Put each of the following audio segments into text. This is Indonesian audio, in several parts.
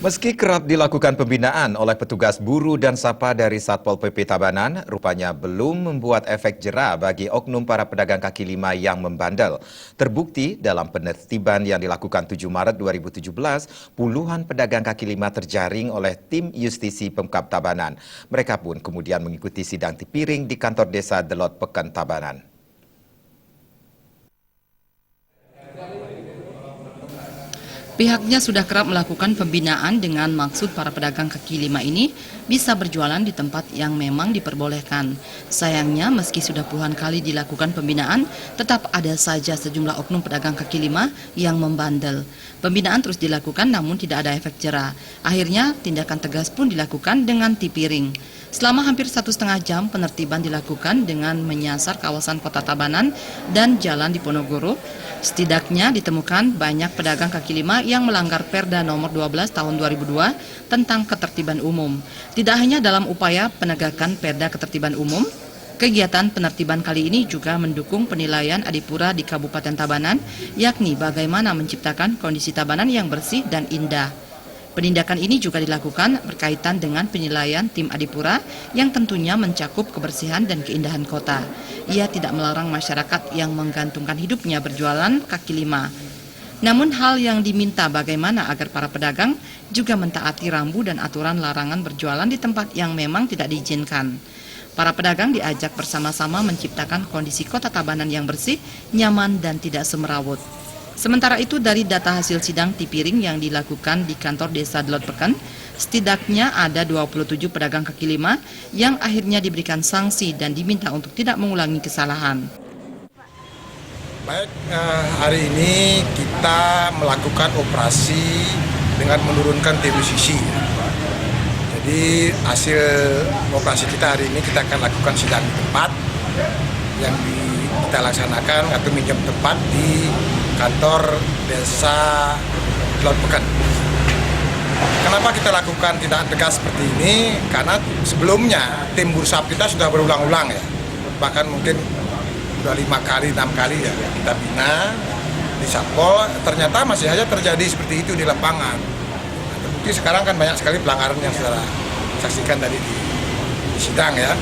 Meski kerap dilakukan pembinaan oleh petugas buru dan sapa dari Satpol PP Tabanan, rupanya belum membuat efek jera bagi oknum para pedagang kaki lima yang membandel. Terbukti dalam penertiban yang dilakukan 7 Maret 2017, puluhan pedagang kaki lima terjaring oleh tim justisi Pemkab Tabanan. Mereka pun kemudian mengikuti sidang tipiring di kantor desa Delot Pekan Tabanan. Pihaknya sudah kerap melakukan pembinaan dengan maksud para pedagang kaki lima ini bisa berjualan di tempat yang memang diperbolehkan. Sayangnya meski sudah puluhan kali dilakukan pembinaan, tetap ada saja sejumlah oknum pedagang kaki lima yang membandel. Pembinaan terus dilakukan namun tidak ada efek jera. Akhirnya tindakan tegas pun dilakukan dengan tipiring. Selama hampir 1,5 jam penertiban dilakukan dengan menyasar kawasan Kota Tabanan dan Jalan Diponegoro. Setidaknya ditemukan banyak pedagang kaki lima yang melanggar Perda nomor 12 tahun 2002 tentang ketertiban umum. Tidak hanya dalam upaya penegakan Perda ketertiban umum, kegiatan penertiban kali ini juga mendukung penilaian Adipura di Kabupaten Tabanan, yakni bagaimana menciptakan kondisi Tabanan yang bersih dan indah. Penindakan ini juga dilakukan berkaitan dengan penilaian tim Adipura yang tentunya mencakup kebersihan dan keindahan kota. Ia tidak melarang masyarakat yang menggantungkan hidupnya berjualan kaki lima. Namun hal yang diminta bagaimana agar para pedagang juga mentaati rambu dan aturan larangan berjualan di tempat yang memang tidak diizinkan. Para pedagang diajak bersama-sama menciptakan kondisi kota Tabanan yang bersih, nyaman dan tidak semerawut. Sementara itu dari data hasil sidang tipiring yang dilakukan di kantor desa Delot Pekan, setidaknya ada 27 pedagang kaki lima yang akhirnya diberikan sanksi dan diminta untuk tidak mengulangi kesalahan. Baik, hari ini kita melakukan operasi dengan menurunkan tim justisi. Jadi hasil operasi kita hari ini kita akan lakukan sidang di tempat yang kita laksanakan atau minjam tempat di kantor desa Delot Pekan. Kenapa kita lakukan tindakan tegas seperti ini? Karena sebelumnya tim bursap kita sudah berulang-ulang ya, bahkan mungkin sudah 5 kali, 6 kali ya kita bina di Satpol. Ternyata masih saja terjadi seperti itu di lapangan. Nah, terbukti sekarang kan banyak sekali pelanggaran yang sudah saksikan tadi di sidang ya.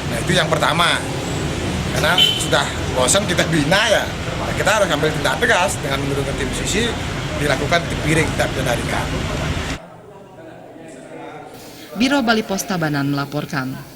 Nah itu yang pertama. Karena sudah bosan kita bina ya, kita harus ambil tindakan tegas dengan menurunkan tim justisi, dilakukan tipiring kita pidana. Biro Bali Pos Tabanan melaporkan.